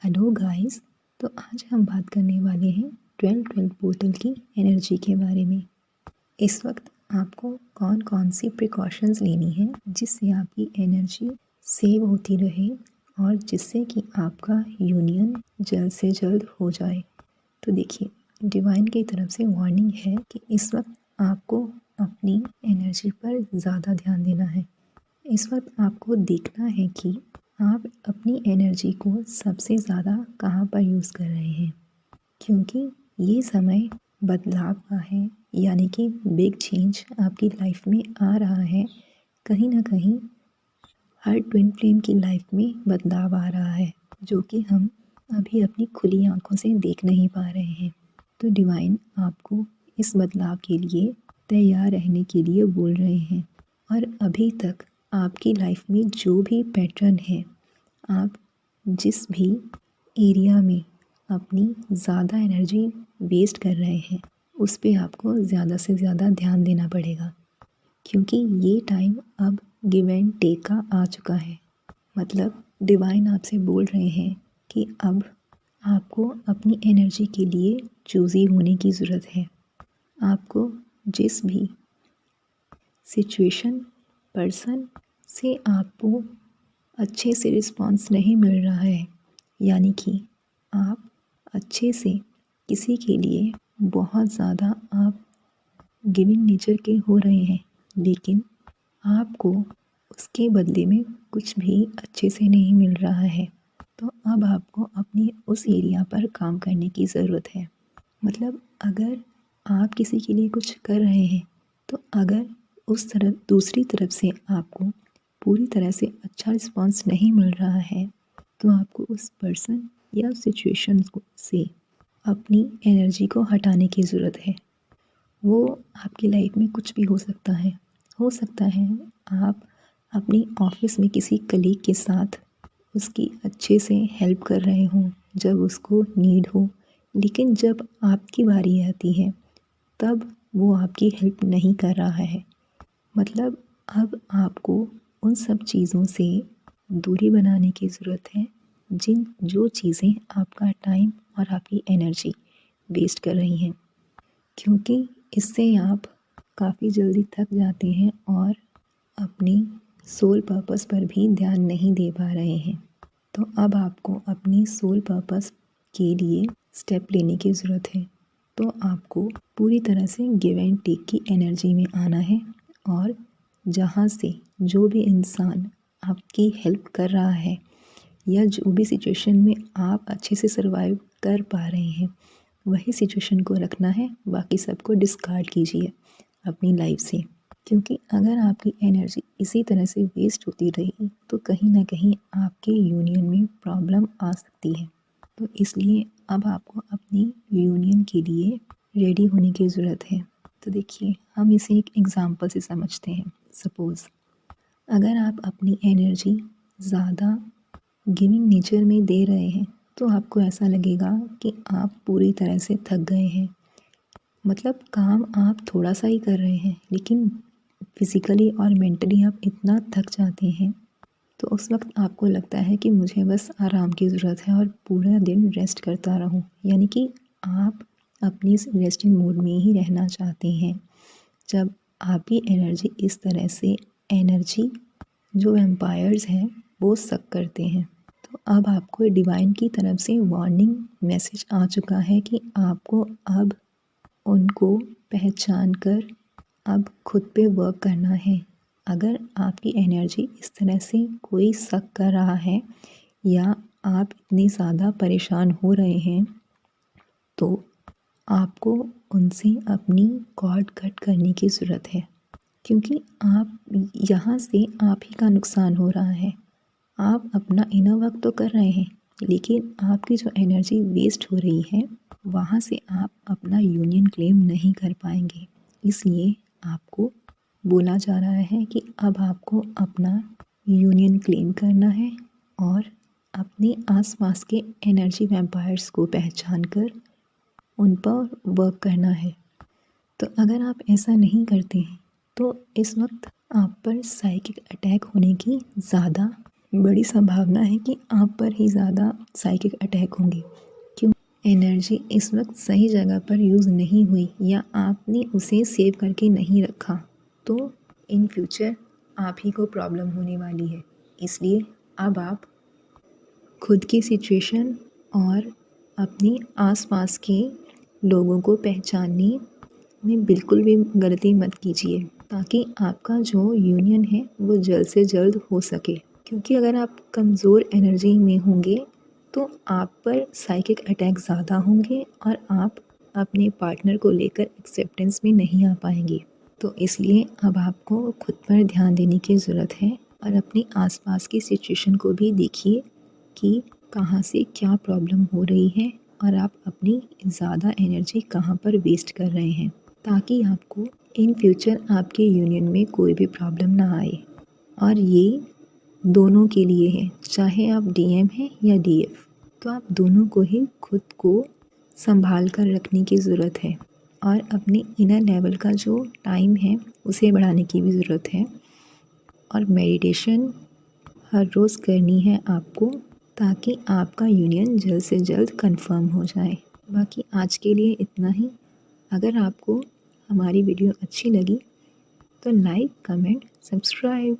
Hello guys. तो आज हम बात करने वाले हैं 12-12 पोर्टल की एनर्जी के बारे में। इस वक्त आपको कौन कौन सी प्रिकॉशंस लेनी है जिससे आपकी एनर्जी सेव होती रहे और जिससे कि आपका यूनियन जल्द से जल्द हो जाए। तो देखिए, डिवाइन की तरफ से वार्निंग है कि इस वक्त आपको अपनी एनर्जी पर ज़्यादा ध्यान देना है। इस वक्त आपको देखना है कि आप अपनी एनर्जी को सबसे ज़्यादा कहाँ पर यूज़ कर रहे हैं, क्योंकि ये समय बदलाव का है, यानी कि बिग चेंज आपकी लाइफ में आ रहा है। कहीं ना कहीं हर ट्विन फ्लेम की लाइफ में बदलाव आ रहा है, जो कि हम अभी अपनी खुली आंखों से देख नहीं पा रहे हैं। तो डिवाइन आपको इस बदलाव के लिए तैयार रहने के लिए बोल रहे हैं। और अभी तक आपकी लाइफ में जो भी पैटर्न है, आप जिस भी एरिया में अपनी ज़्यादा एनर्जी वेस्ट कर रहे हैं, उस पे आपको ज़्यादा से ज़्यादा ध्यान देना पड़ेगा, क्योंकि ये टाइम अब गिव एंड टेक का आ चुका है। मतलब डिवाइन आपसे बोल रहे हैं कि अब आपको अपनी एनर्जी के लिए चूज़ी होने की ज़रूरत है। आपको जिस भी सिचुएशन, पर्सन से आपको अच्छे से रिस्पॉन्स नहीं मिल रहा है, यानी कि आप अच्छे से किसी के लिए बहुत ज़्यादा आप गिविंग नेचर के हो रहे हैं, लेकिन आपको उसके बदले में कुछ भी अच्छे से नहीं मिल रहा है। तो अब आपको अपनी उस एरिया पर काम करने की ज़रूरत है। मतलब अगर आप किसी के लिए कुछ कर रहे हैं, तो अगर उस तरफ दूसरी तरफ से आपको पूरी तरह से अच्छा रिस्पांस नहीं मिल रहा है, तो आपको उस पर्सन या सिचुएशन से अपनी एनर्जी को हटाने की ज़रूरत है। वो आपकी लाइफ में कुछ भी हो सकता है। आप अपनी ऑफिस में किसी कलीग के साथ उसकी अच्छे से हेल्प कर रहे हों जब उसको नीड हो, लेकिन जब आपकी बारी आती है तब वो आपकी हेल्प नहीं कर रहा है। मतलब अब आपको उन सब चीज़ों से दूरी बनाने की ज़रूरत है जो चीज़ें आपका टाइम और आपकी एनर्जी वेस्ट कर रही हैं, क्योंकि इससे आप काफ़ी जल्दी थक जाते हैं और अपनी सोल पर्पस पर भी ध्यान नहीं दे पा रहे हैं। तो अब आपको अपनी सोल पर्पस के लिए स्टेप लेने की ज़रूरत है। तो आपको पूरी तरह से गिव एंड टेक की एनर्जी में आना है, और जहाँ से जो भी इंसान आपकी हेल्प कर रहा है या जो भी सिचुएशन में आप अच्छे से सर्वाइव कर पा रहे हैं, वही सिचुएशन को रखना है। बाकी सबको डिस्कार्ड कीजिए अपनी लाइफ से, क्योंकि अगर आपकी एनर्जी इसी तरह से वेस्ट होती रही तो कहीं ना कहीं आपके यूनियन में प्रॉब्लम आ सकती है। तो इसलिए अब आपको अपनी यूनियन के लिए रेडी होने की ज़रूरत है। तो देखिए, हम इसे एक एग्ज़ाम्पल से समझते हैं। सपोज़ अगर आप अपनी एनर्जी ज़्यादा गिविंग नेचर में दे रहे हैं, तो आपको ऐसा लगेगा कि आप पूरी तरह से थक गए हैं। मतलब काम आप थोड़ा सा ही कर रहे हैं, लेकिन फिज़िकली और मेंटली आप इतना थक जाते हैं, तो उस वक्त आपको लगता है कि मुझे बस आराम की ज़रूरत है और पूरा दिन रेस्ट करता रहूं। यानी कि आप अपनी रेस्टिंग मोड में ही रहना चाहते हैं। जब आपकी एनर्जी इस तरह से एनर्जी जो वैम्पायर्स हैं वो सक करते हैं, तो अब आपको डिवाइन की तरफ से वार्निंग मैसेज आ चुका है कि आपको अब उनको पहचान कर अब खुद पे वर्क करना है। अगर आपकी एनर्जी इस तरह से कोई सक कर रहा है या आप इतने ज़्यादा परेशान हो रहे हैं, तो आपको उनसे अपनी कॉर्ड कट करने की ज़रूरत है, क्योंकि आप यहाँ से आप ही का नुकसान हो रहा है। आप अपना इनर वर्क तो कर रहे हैं, लेकिन आपकी जो एनर्जी वेस्ट हो रही है, वहाँ से आप अपना यूनियन क्लेम नहीं कर पाएंगे। इसलिए आपको बोला जा रहा है कि अब आपको अपना यूनियन क्लेम करना है और अपने आसपास के एनर्जी वैम्पायर्स को पहचान कर उन पर वर्क करना है। तो अगर आप ऐसा नहीं करते हैं, तो इस वक्त आप पर साइकिक अटैक होने की ज़्यादा बड़ी संभावना है कि आप पर ही ज़्यादा साइकिक अटैक होंगे, क्यों एनर्जी इस वक्त सही जगह पर यूज़ नहीं हुई या आपने उसे सेव करके नहीं रखा, तो इन फ्यूचर आप ही को प्रॉब्लम होने वाली है। इसलिए अब आप खुद की सिचुएशन और अपने आसपास के लोगों को पहचानने में बिल्कुल भी गलती मत कीजिए, ताकि आपका जो यूनियन है वो जल्द से जल्द हो सके। क्योंकि अगर आप कमज़ोर एनर्जी में होंगे तो आप पर साइकिक अटैक ज़्यादा होंगे और आप अपने पार्टनर को लेकर एक्सेप्टेंस में नहीं आ पाएंगे। तो इसलिए अब आपको खुद पर ध्यान देने की ज़रूरत है और अपने आसपास की सिचुएशन को भी देखिए कि कहाँ से क्या प्रॉब्लम हो रही है और आप अपनी ज़्यादा एनर्जी कहाँ पर वेस्ट कर रहे हैं, ताकि आपको इन फ्यूचर आपके यूनियन में कोई भी प्रॉब्लम ना आए। और ये दोनों के लिए है, चाहे आप डीएम हैं या डीएफ, तो आप दोनों को ही खुद को संभाल कर रखने की ज़रूरत है और अपने इनर लेवल का जो टाइम है उसे बढ़ाने की भी ज़रूरत है। और मेडिटेशन हर रोज़ करनी है आपको, ताकि आपका यूनियन जल्द से जल्द कंफर्म हो जाए। बाकी आज के लिए इतना ही। अगर आपको हमारी वीडियो अच्छी लगी तो लाइक, कमेंट, सब्सक्राइब।